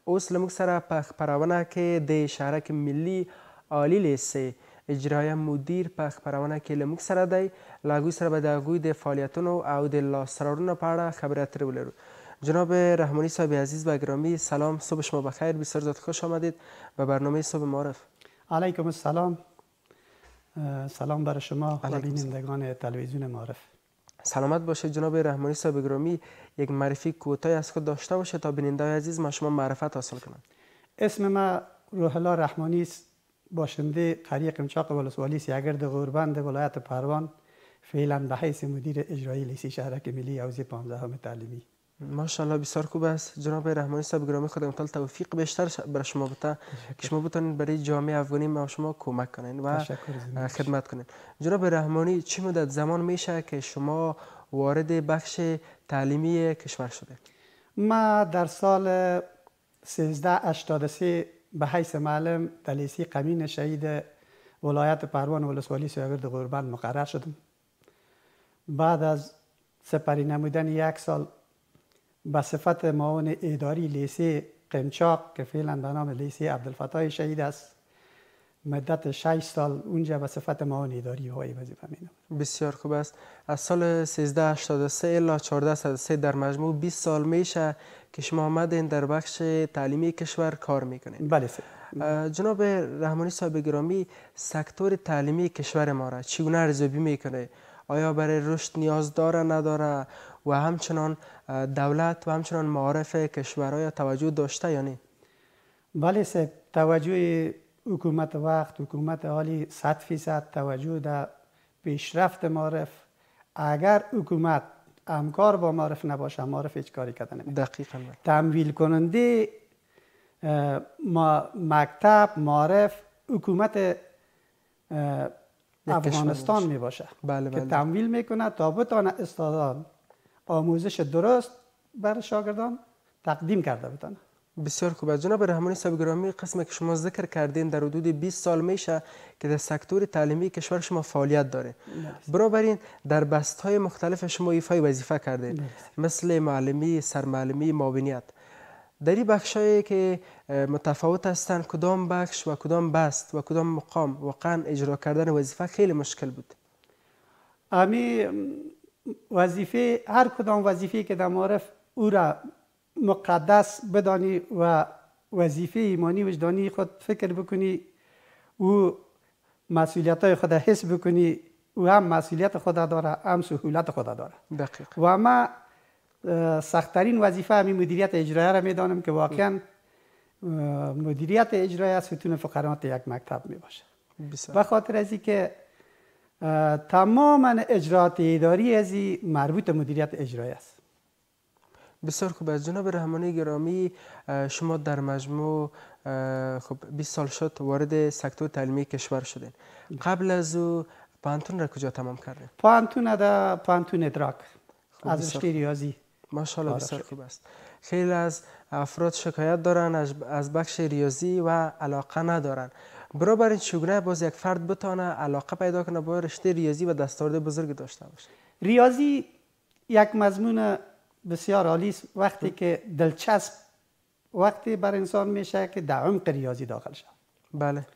اوس لموږ سره په خپرونه کې د شهرک ملي عالی لیسې اجرایه مدیر په خپرونه کې له موږ سره دی. له هغوی سره به د هغوی د فعالیتونو او د لاسته راوړنو په اړه خبرې اترې ولرو. جناب رحمانی صاحب عزیز و گرامی، سلام، صبح شما بخیر، بسیار زیاد خوش آمدید به برنامه صبح معارف. علیکم السلام. سلام بر شما و بینندگان تلویزیون معارف. سلامت باشید جناب رحمانی صاحب گرامی. یک معرفی کوتاهی از خود داشته باشید تا بیننده عزیز ما شما معرفت حاصل کنند. اسم ما روح الله رحمانی است، باشنده قریه قمچاق ولسوالی سیاگرد غوربند ولایت پروان، فعلا به حیث مدیر اجرایی لیسه شهرک ملی حوزه 15 تعلیمی. ماشاءالله، بسیار خوب است جناب رحمانی صاحب گرامی. خدا متعال توفیق بیشتر برای شما بده که شما بتونید برای جامعه افغانی ما شما کمک کنین و خدمت کنین. جناب رحمانی، چه مدت زمان میشه که شما وارد بخش تعلیمی کشور شده؟ ما در سال 1383 به حیث معلم در لیسه قمین شهید ولایت پروان ولسوالی سیاگرد غوربند مقرر شدم. بعد از سپری نمودن یک سال به صفت معاون اداری لیسه قمچاق که فعلا به نام لیسه عبدالفتاح شهید است، مدت 6 سال اونجا به صفت معاون اداری های وظیفه می‌نمودم. بسیار خوب است. از سال 1383 الی 1403 در مجموع 20 سال میشه که شما آمدین در بخش تعلیمی کشور کار میکنین. بله جناب رحمانی صاحب گرامی، سکتور تعلیمی کشور ما را چگونه ارزیابی میکنه؟ آیا برای رشد نیاز داره نداره و همچنان دولت و همچنان معارف کشورهای توجه داشته یا نه؟ بله سه توجه حکومت وقت، حکومت حالی 100% توجه در پیشرفت معارف. اگر حکومت همکار با معارف نباشه، معارف هیچ کاری کردن نمیشه. دقیقاً. تمویل کننده مکتب معارف حکومت افغانستان می باشه. بله که تمویل میکنه تا بتانه استادان آموزش درست بر شاگردان تقدیم کرده بتانه. بسیار خوب. جناب رحمانی صاحب گرامی، قسمی که شما ذکر کردین در حدود 20 سال میشه که در سکتور تعلیمی کشور شما فعالیت داره. بنابراین در بستهای مختلف شما ایفای وظیفه کردین، مثل معلمی، سرمعلمی، معاونیت. در این بخشایی که متفاوت هستند، کدام بخش و کدام بست و کدام مقام واقعا اجرا کردن وظیفه خیلی مشکل بود؟ امی وظیفه، هر کدام وظیفه که در معارف او را مقدس بدانی و وظیفه ایمانی وجدانی خود فکر بکنی، او مسئولیت های خود حس بکنی، او هم مسئولیت خود داره، هم سهولت خود داره. دقیق. و ما سخت‌ترین وظیفه همین مدیریت اجرایی را میدانم که واقعا مدیریت اجرایی ستون فقرات یک مکتب می باشه. به خاطر ازی که تماما اجرات اداری ازی مربوط مدیریت اجرایی است. بسیار خوب. از جناب رحمانی گرامی، شما در مجموع خب 20 سال شد وارد سکتور تعلیمی کشور شدین. قبل از او پانتون را کجا تمام کردین؟ پانتون در پانتون ادراک از رشته ریاضی. ماشاءالله، بسیار خوب است. خیلی از افراد شکایت دارن از بخش ریاضی و علاقه ندارن. برابر این چگونه باز یک فرد بتونه علاقه پیدا کنه با رشته ریاضی و دستاورد بزرگ داشته باشه؟ ریاضی یک مضمون بسیار عالی است وقتی که دلچسب وقتی بر انسان میشه که در عمق ریاضی داخل شه. بله.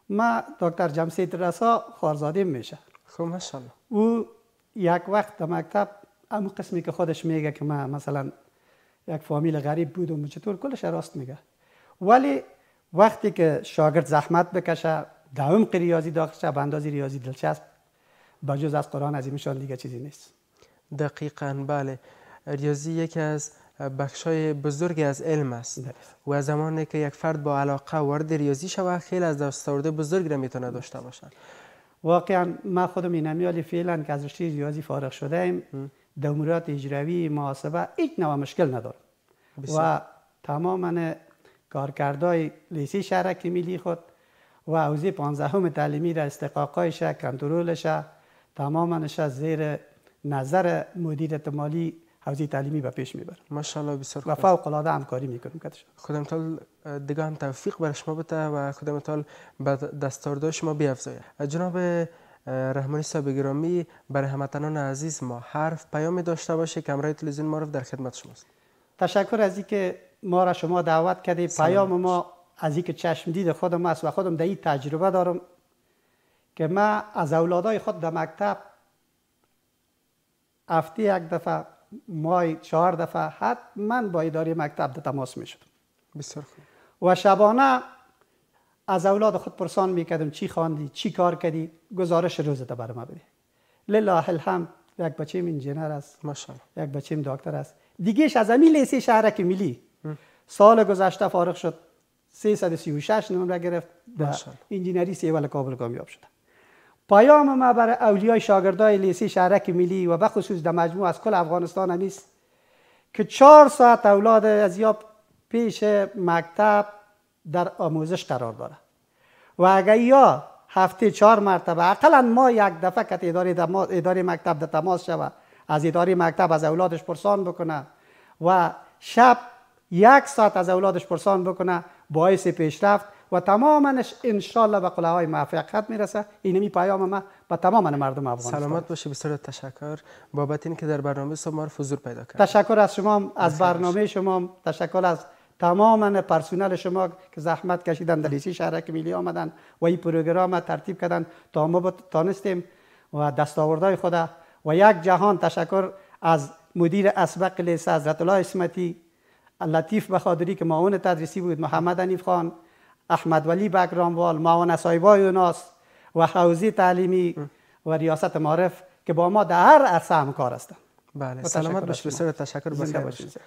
ما دکتر جمشید رسا خارزاده میشه. خب ماشاءالله. او یک وقت در مکتب همون قسمی که خودش میگه که من مثلا یک فامیل غریب بودم چطور کلش راست میگه، ولی وقتی که شاگرد زحمت بکشه در عمق ریاضی داخل شه، به اندازه ریاضی دلچسب بجز از قرآن عظیمشان دیگه چیزی نیست. دقیقاً. بله، ریاضی یکی از بخشای بزرگی از علم است و زمانی که یک فرد با علاقه وارد ریاضی شود خیلی از دستاورد بزرگ را میتونه داشته باشه. واقعا ما خودم اینمیالی فعلا که از رشته ریاضی فارغ شده ایم، در امورات اجرایی محاسبه هیچ نوع مشکل ندارم و تماما کارکردهای لیسه شهرک ملی خود و حوزه 15 تعلیمی را استحقاقایش کنترلش تماماش زیر نظر مدیریت مالی حوزه تعلیمی به پیش میبرم. ماشاءالله، بسیار خوب. و فوق العاده همکاری میکنیم. خدا متعال دیگه هم توفیق بر شما بده و خدا متعال به دستاوردهای شما بیافزاید. جناب رحمانی صاحب گرامی، برای هموطنان عزیز ما حرف پیامی داشته باشه که کامرای تلویزیون معارف در خدمت شماست. تشکر از اینکه ما را شما دعوت کردید. پیام ما از اینکه چشم دید خودم است و خودم در این تجربه دارم که من از اولادای خود در مکتب هفته یک دفعه، ماه 4 دفعه حتما با اداره مکتب در تماس می شدم. بسیار خوب. و شبانه از اولاد خود پرسان میکردم چی خواندی، چی کار کردی، گزارش روزت برای ما بده. لله الحمد یک بچه‌م انجینر است، ماشاءالله، یک بچه‌م دکتر است. دیگهش از همین لیسه شهرک ملی سال گذشته فارغ شد، 336 نمره گرفت، در انجینری سیول کابل کامیاب شد. پیام ما برای اولیای شاگردای لیسه شهرک ملی و به خصوص در مجموع از کل افغانستان نیست که 4 ساعت اولاد از یا پیش مکتب در آموزش قرار داره و اگر یا هفته 4 مرتبه اقلا ما یک دفعه که اداره مکتب در تماس شود، از اداره مکتب از اولادش پرسان بکنه و شب 1 ساعت از اولادش پرسان بکنه، باعث پیشرفت و تمامش انشالله به قله‌های موفقیت میرسه. اینمی پیام ما به تمام مردم افغانستان. سلامت باشی. بسیار تشکر بابت اینکه در برنامه صبح ما رو حضور پیدا کرد. تشکر از شما، از برنامه شما، تشکر از تمام پرسنل شما که زحمت کشیدن در لیسه شهرک ملی آمدن و این پروگرام ترتیب کردن تا ما تانستیم و دستاوردهای خود و یک جهان تشکر از مدیر اسبق لیسه حضرت الله اسمتی، لطیف بخادری که معاون تدریسی بود، محمد حنیف خان، احمد ولی بکراموال، معاون صاحبای یوناس و حوزه تعلیمی و ریاست معارف که با ما در هر عرصه همکار هستند. بله، سلامت باشید. بسیار تشکر. بخیر باشید.